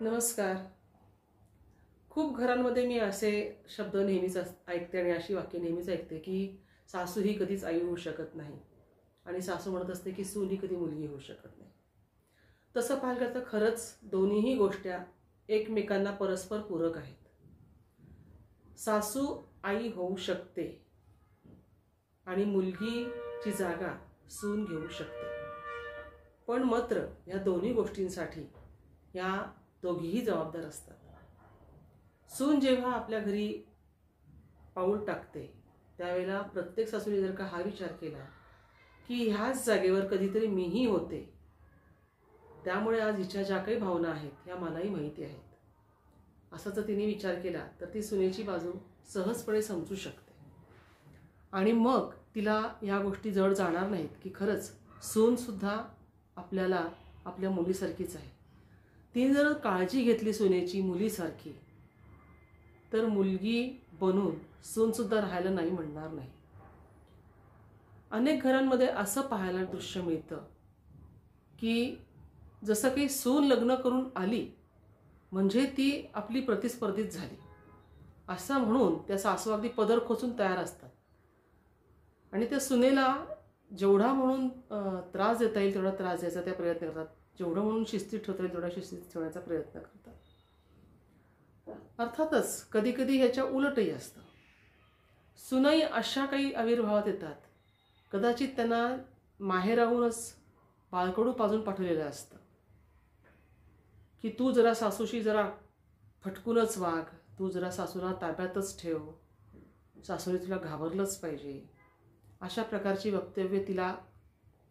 नमस्कार. खूप घरांमध्ये मी असे शब्द नेहमीच ऐकते आणि अशी वाक्य नेहमीच ऐकते की सासू ही कधीच आई होऊ शकत नाही आणि सासू म्हणत असते की सून ही कधी मुलगी होऊ शकत नाही. तसं पाहिलं तर खरंच दोन्हीही गोष्टी एकमेकांना परस्पर पूरक आहेत. सासू आई होऊ शकते आणि मुलगीची जागा सून घेऊ शकते. पण मात्र या दोन्ही गोष्टींसाठी या दोघीही जबाबदार असतात. सून जेव्हा आपल्या घरी पाऊल टाकते त्यावेळेला प्रत्येक सासूने जर का हा विचार केला की ह्याच जागेवर कधीतरी मीही होते, त्यामुळे आज हिच्या ज्या काही भावना आहेत ह्या मलाही माहिती आहेत, असा जर तिने विचार केला तर ती सुनेची बाजू सहजपणे समजू शकते आणि मग तिला ह्या गोष्टी जड जाणार नाहीत की खरंच सूनसुद्धा आपल्याला आपल्या मुलीसारखीच आहे. तिने जर काळजी घेतली सुनेची मुलीसारखी तर मुलगी बनून सूनसुद्धा राहायला नाही म्हणणार नाही. अनेक घरांमध्ये असं पाहायला दृश्य मिळतं की जसं काही सून लग्न करून आली म्हणजे ती आपली प्रतिस्पर्धीच झाली असं म्हणून त्या सासू अगदी पदर खोचून तयार असतात आणि त्या सुनेला जेवढा म्हणून त्रास देता येईल तेवढा त्रास द्यायचा त्या प्रयत्न करतात, जेवढं म्हणून शिस्तीत ठेवता येईल तेवढा शिस्तीत ठेवण्याचा प्रयत्न करतात. अर्थातच कधी कधी ह्याच्या उलटही असतं. सुनाई अशा काही आविर्भावात येतात, कदाचित त्यांना माहेराहूनच बाळकडू पाजून पाठवलेलं असतं की तू जरा सासूशी जरा फटकूनच वाग, तू जरा सासूला ताब्यातच ठेव, सासूने तुला घाबरलंच पाहिजे, अशा प्रकारची वक्तव्य तिला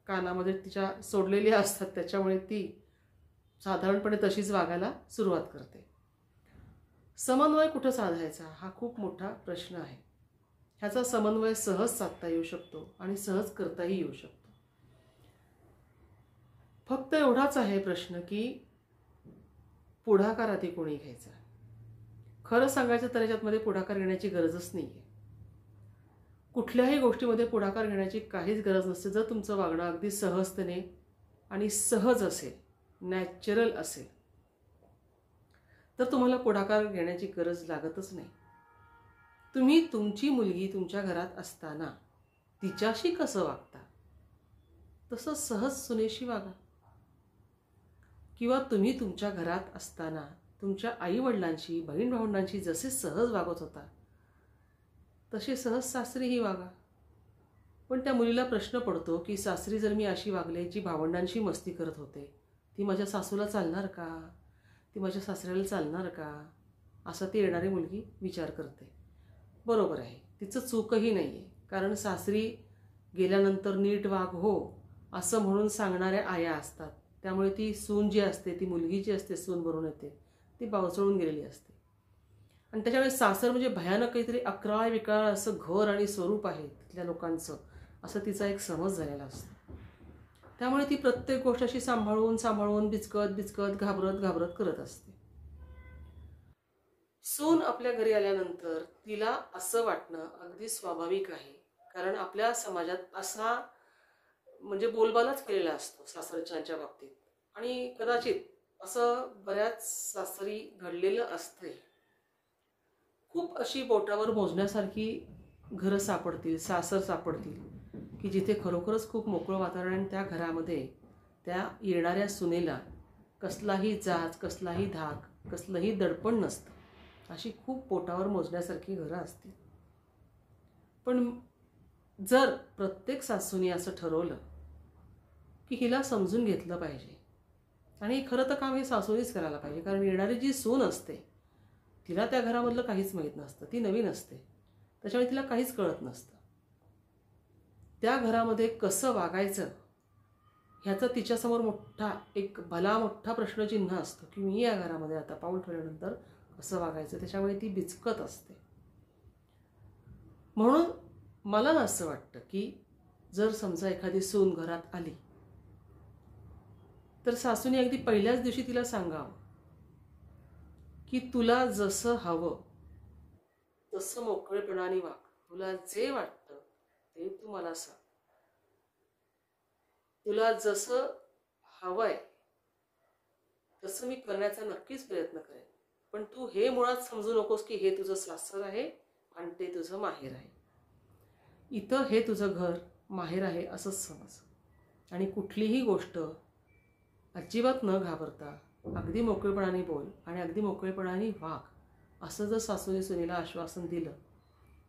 कानामध्ये तिच्या सोडलेली असतात. त्याच्यामुळे ती साधारणपणे तशीच वागायला सुरुवात करते. समन्वय कुठं साधायचा हा खूप मोठा प्रश्न आहे. ह्याचा समन्वय सहज साधता येऊ शकतो आणि सहज करताही येऊ शकतो. फक्त एवढाच आहे प्रश्न की पुढाकार आधी कोणी घ्यायचा. खरं सांगायचं तर याच्यामध्ये पुढाकार घेण्याची गरजच नाही आहे. कुठल्याही गोष्टीमध्ये पुढाकार घेण्याची काहीच गरज नसते. जर तुमचं वागणं अगदी सहजतेने आणि सहज असेल, नॅचरल असेल, तर तुम्हाला पुढाकार घेण्याची गरज लागतच नाही. तुम्ही तुमची मुलगी तुमच्या घरात असताना तिच्याशी कसं वागता तसं सहज सुनेशी वागा, किंवा तुम्ही तुमच्या घरात असताना तुमच्या आईवडिलांशी बहीण भावंडांशी जसे सहज वागत होता तसे सहज सासरीही वागा. पण त्या मुलीला प्रश्न पडतो की सासरी जर मी अशी वागले जी भावंडांशी मस्ती करत होते, ती माझ्या सासूला चालणार का, ती माझ्या सासऱ्याला चालणार का, असं ती येणारी मुलगी विचार करते. बरोबर आहे, तिचं चूकही नाही आहे. कारण सासरी गेल्यानंतर नीट वाग हो असं म्हणून सांगणाऱ्या आया असतात. त्यामुळे ती सून जी असते, ती मुलगी जी असते सून बनून येते, ती बावचळून गेलेली असते. आणि त्याच्यामुळे सासर म्हणजे भयानक काहीतरी अकराळ विकराळ असं घर आणि स्वरूप आहे तिथल्या लोकांचं, असं तिचा एक समज झालेला असतो. त्यामुळे ती प्रत्येक गोष्ट अशी सांभाळून बिचकत घाबरत करत असते. सून आपल्या घरी आल्यानंतर तिला असं वाटणं अगदी स्वाभाविक आहे. कारण आपल्या समाजात असा म्हणजे बोलबालाच केलेला असतो सासरच्यांच्या बाबतीत, आणि कदाचित असं बऱ्याच सासरी घडलेलं असते. खूप अशी बोटावर मोजण्यासारखी घरं सापडतील, सासर सापडतील की जिथे खरोखरच खूप मोकळं वातावरण आणि त्या घरामध्ये त्या येणाऱ्या सुनेला कसलाही जाच, कसलाही धाक, कसलंही दडपण नसतं. अशी खूप पोटावर मोजण्यासारखी घरं असतील. पण जर प्रत्येक सासूने असं ठरवलं की हिला समजून घेतलं पाहिजे, आणि खरं तर काम हे सासूनेच करायला पाहिजे, कारण येणारी जी सून असते तिला त्या घरामधलं काहीच माहीत नसतं, ती नवीन असते, त्याच्यामुळे तिला काहीच कळत नसतं. त्या घरामध्ये कसं वागायचं ह्याचा तिच्यासमोर एक भला मोठा प्रश्नचिन्ह असतो की मी या घरामध्ये आता पाऊल ठेवल्यानंतर कसं वागायचं. त्याच्यामुळे ती बिचकत असते. म्हणून मला असं वाटतं की जर समजा एखादी सून घरात आली तर सासूने अगदी पहिल्याच दिवशी तिला सांगावं की तुला जसं हवं तसं मोकळेपणाने वाग, तुला जे वाटतं ते तू मला सांग, तुला जसं हवंय तसं मी करण्याचा नक्कीच प्रयत्न करेन. पण तू हे मुळात समजू नकोस की हे तुझं सासर आहे आणि ते तुझं माहेर आहे. इथं हे तुझं घर माहेर आहे असंच समज. आणि कुठलीही गोष्ट अजिबात न घाबरता अगदी मोकळेपणाने बोल आणि अगदी मोकळेपणाने वाग, असं जर सासूने सुनेला आश्वासन दिलं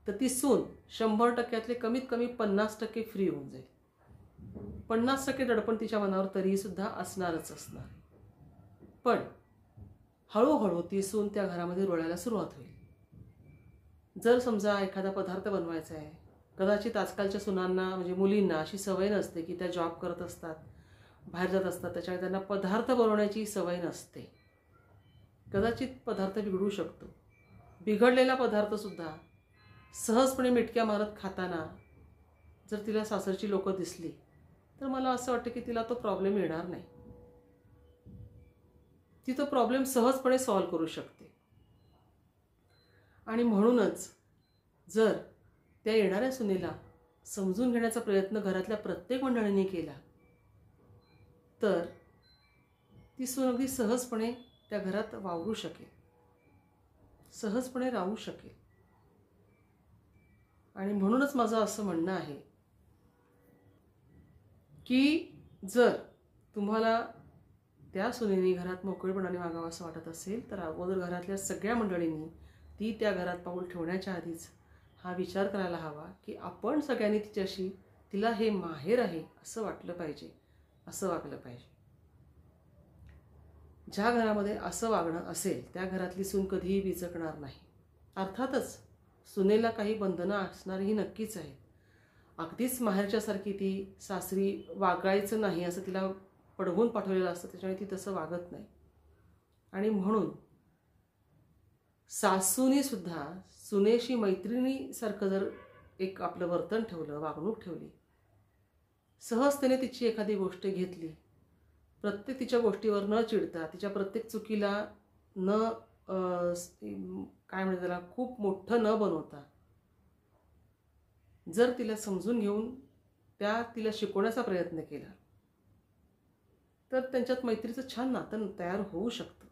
तर ती सून 100%तले कमीत कमी 50% फ्री होऊन जाईल. 50% दडपण तिच्या मनावर तरीसुद्धा असणारच असणार. पण हळूहळू ती सून त्या घरामध्ये रुळायला सुरुवात होईल. जर समजा एखादा पदार्थ बनवायचा आहे, कदाचित आजकालच्या सुनांना म्हणजे मुलींना अशी सवय नसते की त्या जॉब करत असतात, बाहेर जात असतात, त्याच्यामुळे त्यांना पदार्थ बनवण्याची सवय नसते. कदाचित पदार्थ बिघडू शकतो. बिघडलेला पदार्थसुद्धा सहजपणे मिटक्या मारत खाताना जर तिला सासरची लोकं दिसली तर मला असं वाटतं की तिला तो प्रॉब्लेम येणार नाही. ती तो प्रॉब्लेम सहजपणे सॉल्व्ह करू शकते. आणि म्हणूनच जर त्या येणाऱ्या सुनेला समजून घेण्याचा प्रयत्न घरातल्या प्रत्येक मंडळींनी केला तर ती सून अगदी सहजपणे त्या घरात वावरू शकेल, सहजपणे राहू शकेल. आणि म्हणूनच माझं असं म्हणणं आहे की जर तुम्हाला त्या सुनेने घरात मोकळेपणाने वागावं असं वाटत असेल तर अगोदर घरातल्या सगळ्या मंडळींनी ती त्या घरात पाऊल ठेवण्याच्या आधीच हा विचार करायला हवा की आपण सगळ्यांनी तिला हे माहेर आहे असं वाटलं पाहिजे, असं वागलं पाहिजे. ज्या घरामध्ये असं वागणं असेल त्या घरातली सून कधीही बिचकणार नाही. अर्थातच सुनेला काही बंधनं असणारही नक्कीच आहेत. अगदीच माहेरच्यासारखी ती सासरी वागायचं नाही असं तिला पडवून पाठवलेलं असतं, त्याच्यामुळे ती तसं वागत नाही. आणि म्हणून सासूनी सुद्धा सुनेशी मैत्रिणीसारखं जर एक आपलं वर्तन ठेवलं, वागणूक ठेवली, सहजतेने तिची एखादी गोष्ट घेतली, प्रत्येक तिच्या गोष्टीवर न चिडता, तिच्या प्रत्येक चुकीला न काय म्हणतात त्याला खूप मोठं न बनवता जर तिला समजून घेऊन तिला शिकवण्याचा प्रयत्न केला तर त्यांच्यात मैत्रीचं छान नातं तयार होऊ शकतं.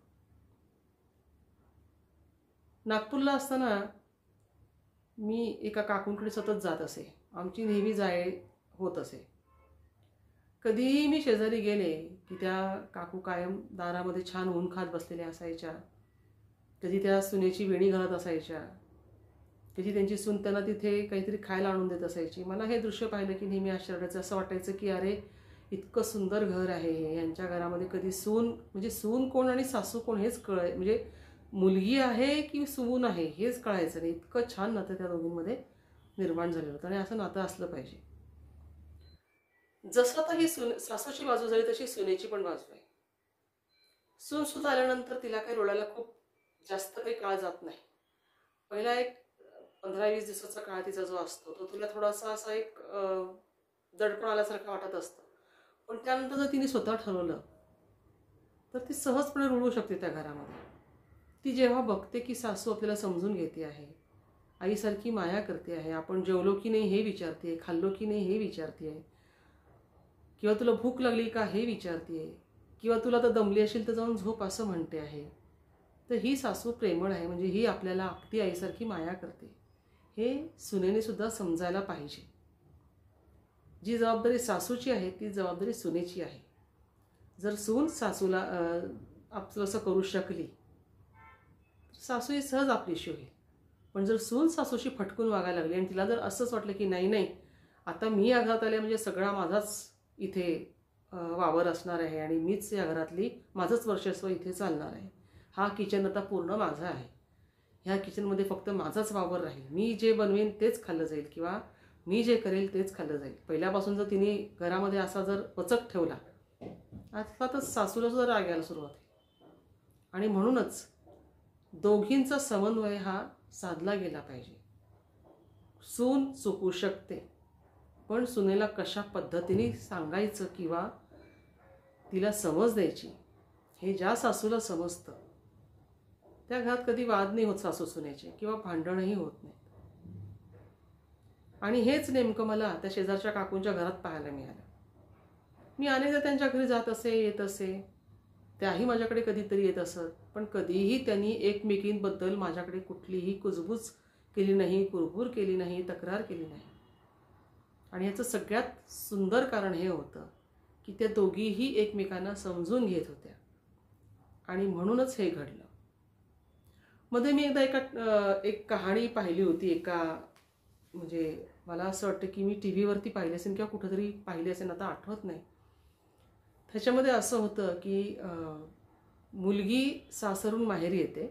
नागपूरला असताना मी एका काकूंकडे सतत जात असे. आमची नेहमी जाय होत असे. कधीही मी शेजारी गेले की त्या काकू कायम दारामध्ये छान ऊन खात बसलेल्या असायच्या. कधी त्या सुनेची वेणी घालत असायच्या, कधी त्यांची सून त्यांना तिथे काहीतरी खायला आणून देत असायची. मला हे दृश्य पाहिलं की नेहमी आश्चर्याचं असं वाटायचं की अरे इतकं सुंदर घर आहे हे, यांच्या घरामध्ये कधी सून म्हणजे सून कोण आणि सासू कोण हेच म्हणजे मुलगी आहे की सून आहे हेच कळायचं नाही. इतकं छान नातं त्या दोघींमध्ये निर्माण झालेलं होतं. आणि असं नातं असलं पाहिजे. जसं आता ही सासूची बाजू झाली तशी सुनेची पण बाजू आहे. सून सुद्धा आल्यानंतर तिला काही रोडायला खूप जास्त काही काळ जात नाही. पहिला एक 15-20 दिवसाचा काळ तिचा जो असतो तो तुला थोडासा असा एक दडपण आल्यासारखं वाटत असतं. पण त्यानंतर जर तिने स्वतः ठरवलं तर ती सहजपणे रुळू शकते त्या घरामध्ये. ती जेव्हा बघते की सासू आपल्याला समजून घेते आहे, आईसारखी माया करते आहे, आपण जेवलो की नाही हे विचारते, खाल्लो की नाही हे विचारते आहे, किंवा तुला भूक लागली का हे विचारते आहे, किंवा तुला तर दमली असेल तर जाऊन झोप असं म्हणते आहे, तर ही सासू प्रेमळ आहे. म्हणजे ही आपल्याला आपली आईसारखी माया करते हे सुनेने सुद्धा समजायला पाहिजे. जी जबाबदारी सासूची आहे ती जबाबदारी सुनेची आहे. जर सून सासूला आपलं असं करू शकली सासू ही सहज आपलीशी होईल. पण जर सून सासूशी फटकून वागायला लागली आणि तिला जर असंच वाटलं की नाही नाही आता मी या घरात आले म्हणजे सगळा माझाच इथे वावर असणार आहे आणि मीच या घरातली माझंच वर्चस्व इथे चालणार आहे, हा किचन आता पूर्ण माझा आहे, ह्या किचनमध्ये फक्त माझाच वावर राहील, मी जे बनवेन तेच खाल्लं जाईल किंवा मी जे करेल तेच खाल्लं जाईल, पहिल्यापासून जर तिने घरामध्ये असा जर वचक ठेवला अर्थातच सासूला सुद्धा राग यायला सुरुवात आहे. आणि म्हणूनच दोघींचा समन्वय हा साधला गेला पाहिजे. सून चुकू शकते पण सुनेला कशा पद्धतीने सांगायचं किंवा तिला समज द्यायची हे ज्या सासूला समजतं त्या घरात कधी वाद नाही होत सासू सुनेचे किंवा भांडणही होत नाही. आणि हेच नेमकं मला त्या शेजारच्या काकूंच्या घरात पाहायला मिळालं. मी अनेकदा त्यांच्या घरी जात असे येत असे त्याही माझ्याकडे कधीतरी येत असत, पण कधीही त्यांनी एकमेकींबद्दल माझ्याकडे कुठलीही कुजबूज केली नाही, कुरबूर केली नाही, तक्रार केली नाही. आणि याचं सगळ्यात सुंदर कारण हे होतं की त्या दोघीही एकमेकांना समजून घेत होत्या आणि म्हणूनच हे घडलं. मध्ये मी एकदा एक कहाणी पाहिली होती एका, म्हणजे मला असं वाटतं की मी टी व्हीवरती पाहिली असेल किंवा कुठंतरी पाहिली असेल, आता आठवत नाही. त्याच्यामध्ये असं होतं की मुलगी सासरून माहेरी येते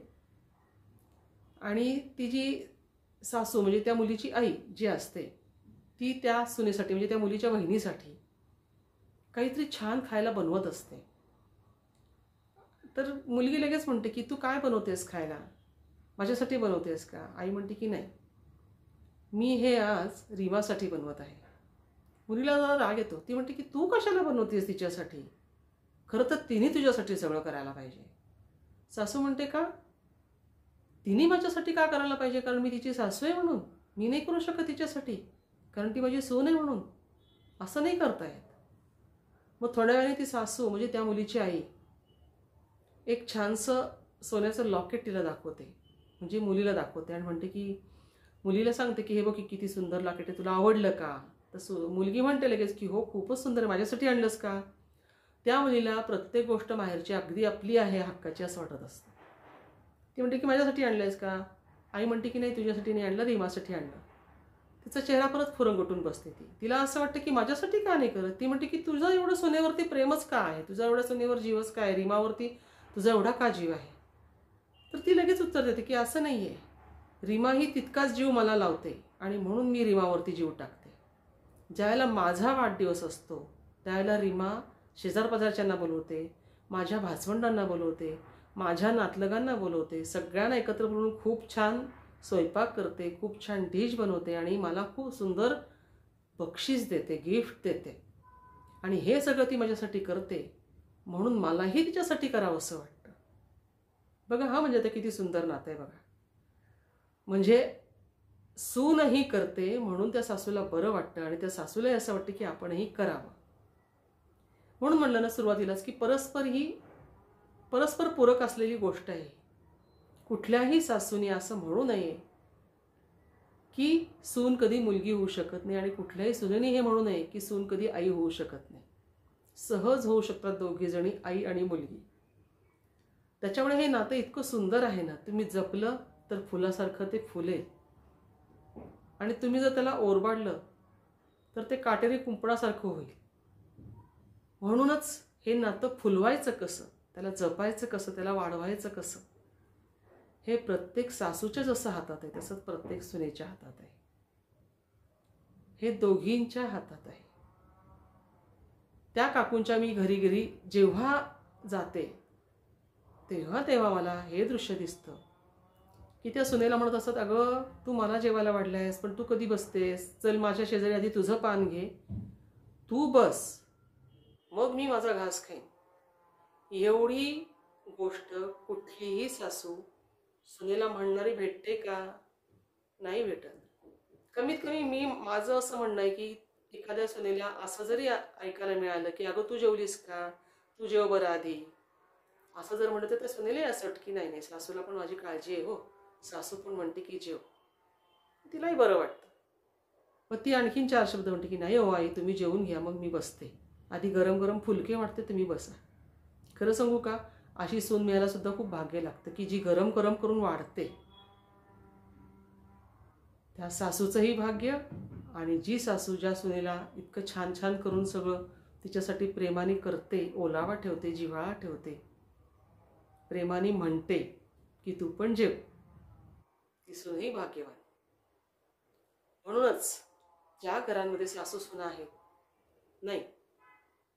आणि ती जी सासू म्हणजे त्या मुलीची आई जी असते ती त्या सुनेसाठी म्हणजे त्या मुलीच्या बहिणीसाठी काहीतरी छान खायला बनवत असते. तर मुलगी लगेच म्हणते की तू काय बनवतेस खायला, माझ्यासाठी बनवतेस का? आई म्हणते की नाही, मी हे आज रीमासाठी बनवत आहे. मुलीला जरा राग येतो. ती म्हणते की तू कशाला बनवतेस तिच्यासाठी, खरं तर तिने तुझ्यासाठी सगळं करायला पाहिजे. सासू म्हणते का, तिने माझ्यासाठी का करायला पाहिजे? कारण मी तिची सासू आहे म्हणून मी नाही करू शकत तिच्यासाठी, कारण ती माझी सून आहे म्हणून? असं नाही करता येत. मग थोड्या वेळाने ती सासू म्हणजे त्या मुलीची आई एक छानसं सोन्याचं लॉकेट तिला दाखवते, म्हणजे मुलीला दाखवते आणि म्हणते की, मुलीला सांगते की हे बघ किती सुंदर लॉकेट आहे, तुला आवडलं का? तर मुलगी म्हणते लगेच की हो खूपच सुंदर आहे, माझ्यासाठी आणलंस का? त्या मुलीला प्रत्येक गोष्ट माहेरची अगदी आपली आहे, हक्काची असं वाटत असतं. ती म्हणते की माझ्यासाठी आणलंयस का? आई म्हणते की नाही, तुझ्यासाठी नाही आणलं, रीमासाठी आणलं. तिचा चेहरा परत फुरंगटून बसते. तिला असं वाटतं की माझ्यासाठी का नाही करत? ती म्हणते की तुझं एवढं सोन्यावरती प्रेमच का आहे, तुझा एवढ्या सोन्यावर जीवच काय, रीमावरती तुझा एवढा का जीव आहे? तर ती लगेच उत्तर देते की असं नाही आहे, रीमा ही तितकाच जीव मला लावते आणि म्हणून मी रीमावरती जीव टाकते. ज्यावेळेला माझा वाढदिवस असतो त्यावेळेला रीमा शेजारपाजारच्यांना बोलवते, माझ्या भाचवंडांना बोलवते, माझ्या नातलगांना बोलवते, सगळ्यांना एकत्र बोलवून खूप छान स्वयंपाक करते, खूप छान डिश बनवते आणि मला खूप सुंदर बक्षीस देते, गिफ्ट देते. आणि हे सगळं ती माझ्यासाठी करते म्हणून मलाही तिच्यासाठी करावं असं वाटतं. बघा हा म्हणजे आता किती सुंदर नातं आहे बघा. म्हणजे सूनही करते म्हणून त्या सासूला बरं वाटतं आणि त्या सासूलाही असं वाटतं की आपणही करावं. म्हणून म्हणलं ना सुरुवातीलाच की परस्पर पूरक असलेली गोष्ट आहे. कुठल्याही सासूने असं म्हणू नये की सून कधी मुलगी होऊ शकत नाही आणि कुठल्याही सुनेने हे म्हणू नये की सून कधी आई होऊ शकत नाही. सहज होऊ शकतात दोघी जणी, आई आणि मुलगी. त्याच्यामुळे हे नातं इतकं सुंदर आहे ना, तुम्ही जपलं तर फुलासारखं ते फुलेल आणि तुम्ही जर त्याला ओरबाडलं तर ते काटेरी कुंपणासारखं होईल. म्हणूनच हे नातं फुलवायचं कसं, त्याला जपायचं कसं, त्याला वाढवायचं कसं, हे प्रत्येक सासूच्या जसं हातात आहे तसंच प्रत्येक सुनेच्या हातात आहे. हे दोघींच्या हातात आहे. त्या काकूंच्या मी घरी जेव्हा जाते तेव्हा मला हे दृश्य दिसतं की त्या सुनेला म्हणत असतात, अगं तू मला जेवायला वाढलायस पण तू कधी बसतेस, चल माझ्या शेजारी आधी तुझं पान घे, तू बस, मग मी माझा घास खाईन. एवढी गोष्ट कुठलीही सासू सुनेला म्हणणारी भेटते का? नाही भेटत. कमीत कमी माझं असं म्हणणं आहे की एखाद्या सुनेला असं जरी ऐकायला मिळालं की अगं तू जेवलीस का, तू जेव बरं आधी, असं जर म्हणलं तर त्या सुनेलाही असं वाटतं की नाही सासूला पण माझी काळजी आहे हो, सासू पण म्हणते की जेव, तिलाही बरं वाटतं. मग ती आणखीन 4 शब्द म्हणते की नाही हो आई तुम्ही जेवून घ्या, मग मी बसते, आधी गरम गरम फुलके वाटते तुम्ही बसा. खरं सांगू का, अशी सून मिळायला सुद्धा खूप भाग्य लागतं की जी गरम गरम करून वाढते. त्या सासूचंही भाग्य आणि जी सासू ज्या सुनेला इतकं छान छान करून सगळं तिच्यासाठी प्रेमाने करते, ओलावा ठेवते, जिव्हाळा ठेवते, प्रेमाने म्हणते की तू पण जेव, ती सूनही भाग्यवान. म्हणूनच ज्या घरांमध्ये सासू सुना आहेत, नाही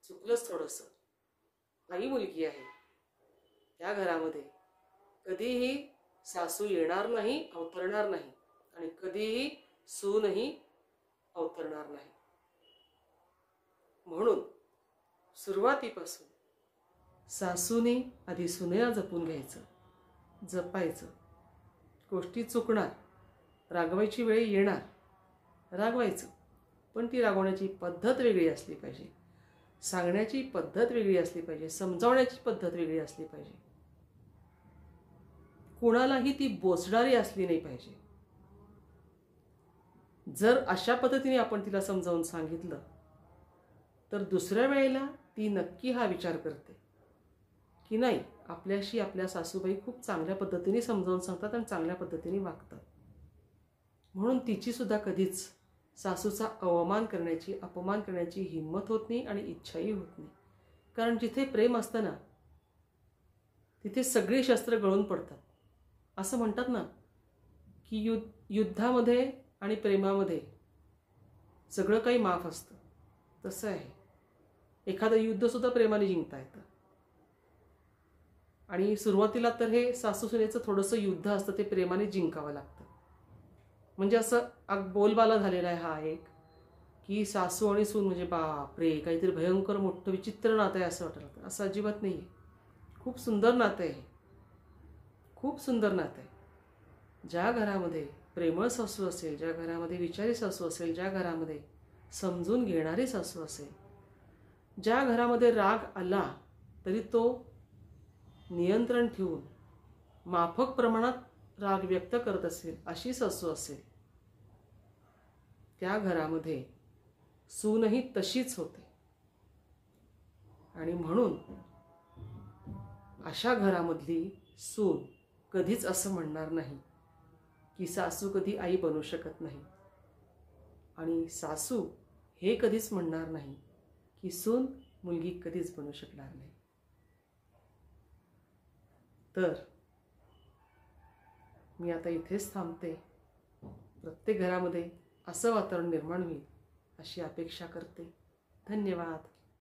चुकलंच थोडंसं, आई मुलगी आहे, त्या घरामध्ये कधीही सासू येणार नाही, अवतरणार नाही आणि कधीही सूनही अवतरणार नाही. म्हणून सुरुवातीपासून सासूने आधी सुनेला जपून घ्यायचं, जपायचं. गोष्टी चुकणार, रागवायची वेळ येणार, रागवायचं, पण ती रागवण्याची पद्धत वेगळी असली पाहिजे. सांगण्याची पद्धत वेगळी असली पाहिजे, समजावण्याची पद्धत वेगळी असली पाहिजे. कुणालाही ती बोचणारी असली नाही पाहिजे. जर अशा पद्धतीने आपण तिला समजावून सांगितलं तर दुसऱ्या वेळेला ती नक्की हा विचार करते की नाही, आपल्याशी आपल्या सासूबाई खूप चांगल्या पद्धतीने समजावून सांगतात आणि चांगल्या पद्धतीने वागतात. म्हणून तिची सुद्धा कधीच सासूचा अवमान करण्याची, अपमान करण्याची हिंमत होत नाही आणि इच्छाही होत नाही. कारण जिथे प्रेम असतं ना, तिथे सगळी शस्त्र गळून पडतात. असं म्हणतात ना की युद्धामध्ये आणि प्रेमामध्ये सगळं काही माफ असतं. तसं आहे. एखादं युद्धसुद्धा प्रेमाने जिंकता येतं. आणि सुरुवातीला तर हे सासू सुनेचं थोडंसं युद्ध असतं, ते प्रेमाने जिंकावं लागतं. म्हणजे असं बोलबाला झालेला आहे हा एक, की सासू आणि सून म्हणजे बापरे, काहीतरी भयंकर मोठं विचित्र नातं आहे असं वाटतं. असं अजिबात नाही आहे. खूप सुंदर नातं आहे. खूप सुंदर नातं आहे. ज्या घरामध्ये प्रेमळ सासू असेल, ज्या घरामध्ये विचारी सासू असेल, ज्या घरामध्ये समजून घेणारी सासू असेल, ज्या घरामध्ये राग आला तरी तो नियंत्रण ठेवून माफक प्रमाणात राग व्यक्त करत असेल, अशी सासू असेल, त्या घरामध्ये सूनही तशीच होते. आणि म्हणून अशा घरामधली सून कधीच असं म्हणणार नाही की सासू कधी आई बनू शकत नाही. आणि सासू हे कधीच म्हणणार नाही की सून मुलगी कधीच बनू शकणार नाही. तर मी आता इथेच थांबते. प्रत्येक घरामध्ये असं वातावरण निर्माण होईल अशी अपेक्षा करते. धन्यवाद.